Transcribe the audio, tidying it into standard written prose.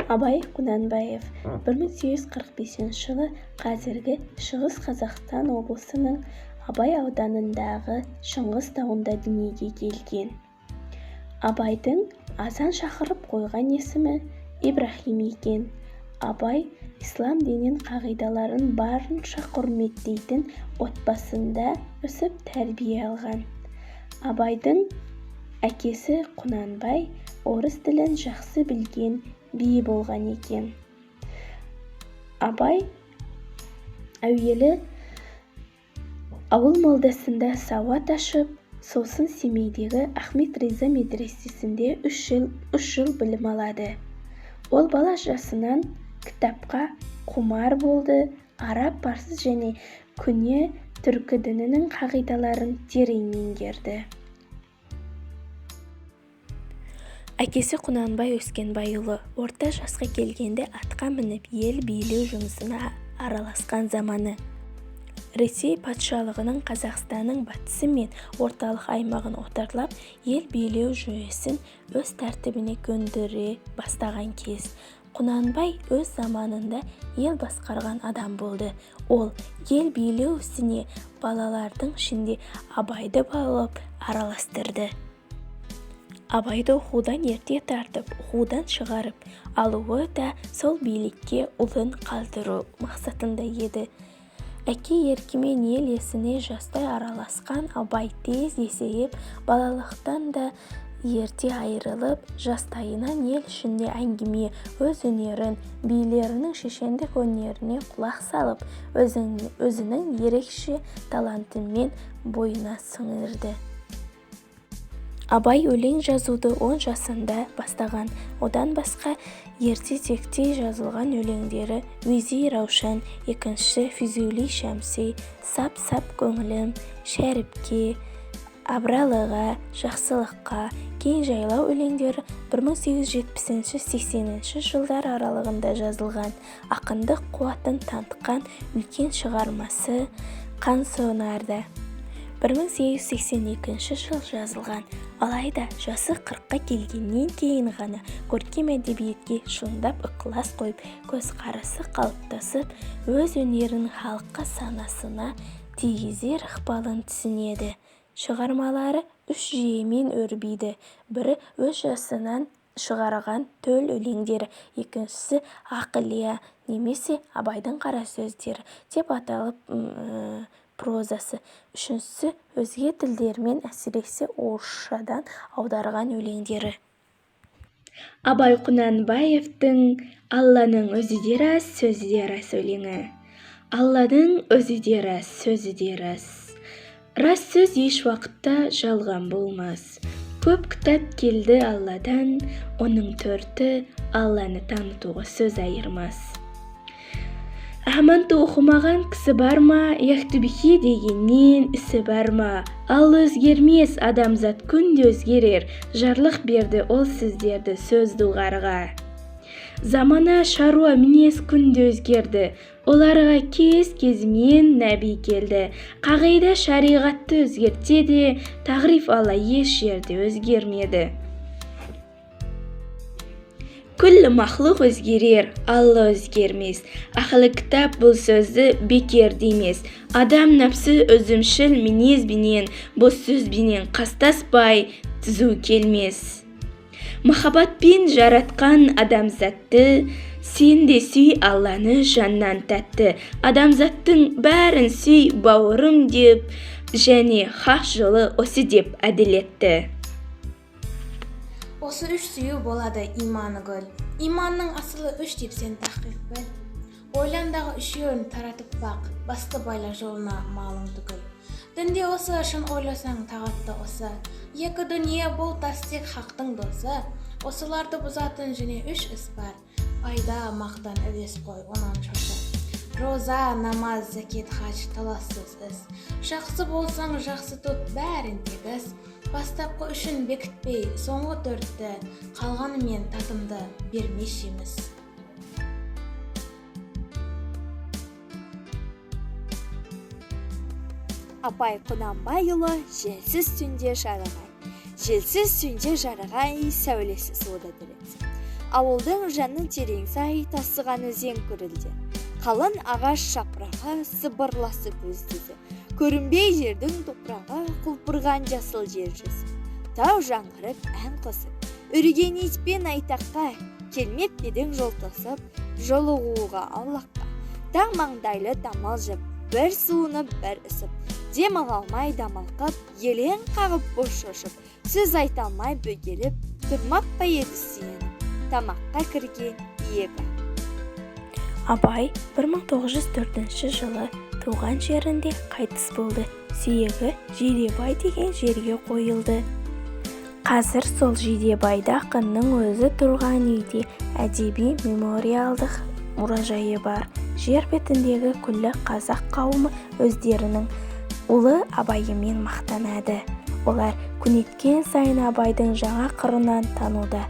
Абай Құнанбаев 1845 жылы қазіргі Шығыс Қазақстан облысының Абай ауданындағы Шыңғыс тауында дүниеге келген. Абайдың азан шақырып қойған есімі Ибрахим екен. Абай ислам дінін қағидаларын барынша құрметтейтін отбасында өсіп тәрбие алған. Абайдың әкесі Құнанбай орыс тілін жақсы білген би болған екен. Абай әуелі ауыл молдасында сауат ашып, сосын Семейдегі Ахмет Риза медресесінде 3 жыл білім алады. Ол бала жасынан кітапқа құмар болды, араб, парсы және көне түркі дінінің қағидаларын терең меңгерді. Әкесі Құнанбай Өскенбайұлы орта жасқа келгенде атқа мініп ел билеу жұмысына араласқан заманы. Ресей патшалығының Қазақстанның батысы мен орталық аймағын отарлап, ел билеу жүйесін өз тәртібіне көндіре бастаған кез. Құнанбай өз заманында ел басқарған адам болды. Ол ел билеу ісіне балалардың ішінде Абайды алып араластырды. Абайды оқудан ерте тартып, оқудан шығарып алуы да сол билікке ұлын қалдыру мақсатында еді. Әке еркімен ел есіне жастай араласқан Абай тез есейіп, балалықтан да ерте айырылып, жастайынан ел ішінде әңгіме, өз өнерін, билерінің шешендік өнеріне құлақ салып, өзінің ерекше талантымен бойына сіңірді. Абай өлең жазуды 10 жасында бастаған. Одан басқа ерте-текте жазылған өлеңдері Уези Раушан, екінші Физули Шәмси, Сап-сап көңілім, Шәріпке, Абралыға, Жақсылыққа, Кең жайлау өлеңдері 1870-80 жылдар аралығында жазылған. Ақындық қуатын танытқан үлкен шығармасы Қансонарда 1882 жыл жазылған. Алайда жасы 40-қа келгеннен кейін ғана көркем әдебиетке шындап ықылас қойып, көзқарасы қалыптасып, өз өнерін халыққа санасына тигізер ықпалын түсінеді. Шығармалары 3 жүйемен өрбиді. Бірі өз жасынан шығарған төл өлеңдері, екіншісі Ақылия немесе Абайдың қара сөздері деп аталып прозасы, үшіншісі өзге тілдермен, әсіресе орысшадан аударған өлеңдері. Абай Құнанбаевтың Алланың өзі де рас, сөзі де рас өлеңі. Алладың өзі де рас, сөзі де рас. Рас сөз еш уақытта жалған болмас. Көп кітап келді Алладан, оның 4-і Алланы танытуға сөз айырмас. Ахманты оқымаған кісі бар ма, Яқтүбихи дегеннен ісі бар ма? Алла өзгермес, адамзат күнде өзгерер, жарлық берді ол сіздерді сөз дұғарға. Замана шаруа мінез күнде өзгерді, оларға кез-кезмен нәби келді. Қағида шариғатты өзгертсе де, тағриф Алла еш жерде өзгермеді. Күллі мақлұқ өзгерер, Алла өзгермес. Ақылы кітап бұл сөзді бекер демес. Адам нәпсі өзімшіл мінезбенен, бос сөзбенен қастаспай түзу келмес. Махаббатпен жаратқан адамзатты, сен де сүй Алланы жаннан тәтті. Адамзаттың бәрін сүй бауырым деп, және хақ жолы осы деп әділетті. Осы 3 сүю болады иманы гүл. Иманның асылы 3 деп сен тақиқ біл. Ойландағы 3-еуін таратып бақ, басты байла жолына малың түгіл. Дінде осы шын ойласаң тағатты осы. Екі дүние бұл тастек хақтың досы. Осыларды бұзатын және 3 іс бар. Пайда, мақтан, үлес қой, онан шашы. Роза, намаз, зәкет, хаж, талассыз іс. Жақсы болсаң жақсы тұт, бәрін тегіс. Бастапқы үшін бекітпей, соңғы 4-ті, қалғанымен татымды бермес жеміс. Абай Құнанбайұлы желсіз түнде жарығай. Желсіз түнде жарығай, сәулесі суды дүрет. ауылдың жанын терең сай тасыған өзен көрілді. Қалын ағаш шапырағы сыбырласы көздеді. Көрінбей жердің топырағы құлпырған жасыл жер жүзі. Тау жаңғырып ән қосып, үрген итпен айтаққа, келмеп дедің жол тосып, жолығуға аулаққа. Таң маңдайлы дамал жып, бір суынып, бір үсіп, дем ала алмай дамалқып, елең қағып бош шошып, сөз айта алмай бөгеліп, тұрмап па еді сүйеніп, тамаққа кірген егі. Абай 1904 жылы туған жерінде қайтыс болды. Сүйегі Жидебай деген жерге қойылды. Қазір сол Жидебайда ақынның өзі тұрған үйде әдеби мемориалдық мұражайы бар. Жер бетіндегі күллі қазақ қауымы өздерінің ұлы Абайымен мақтанады. Олар күн өткен сайын Абайдың жаңа қырынан тануда.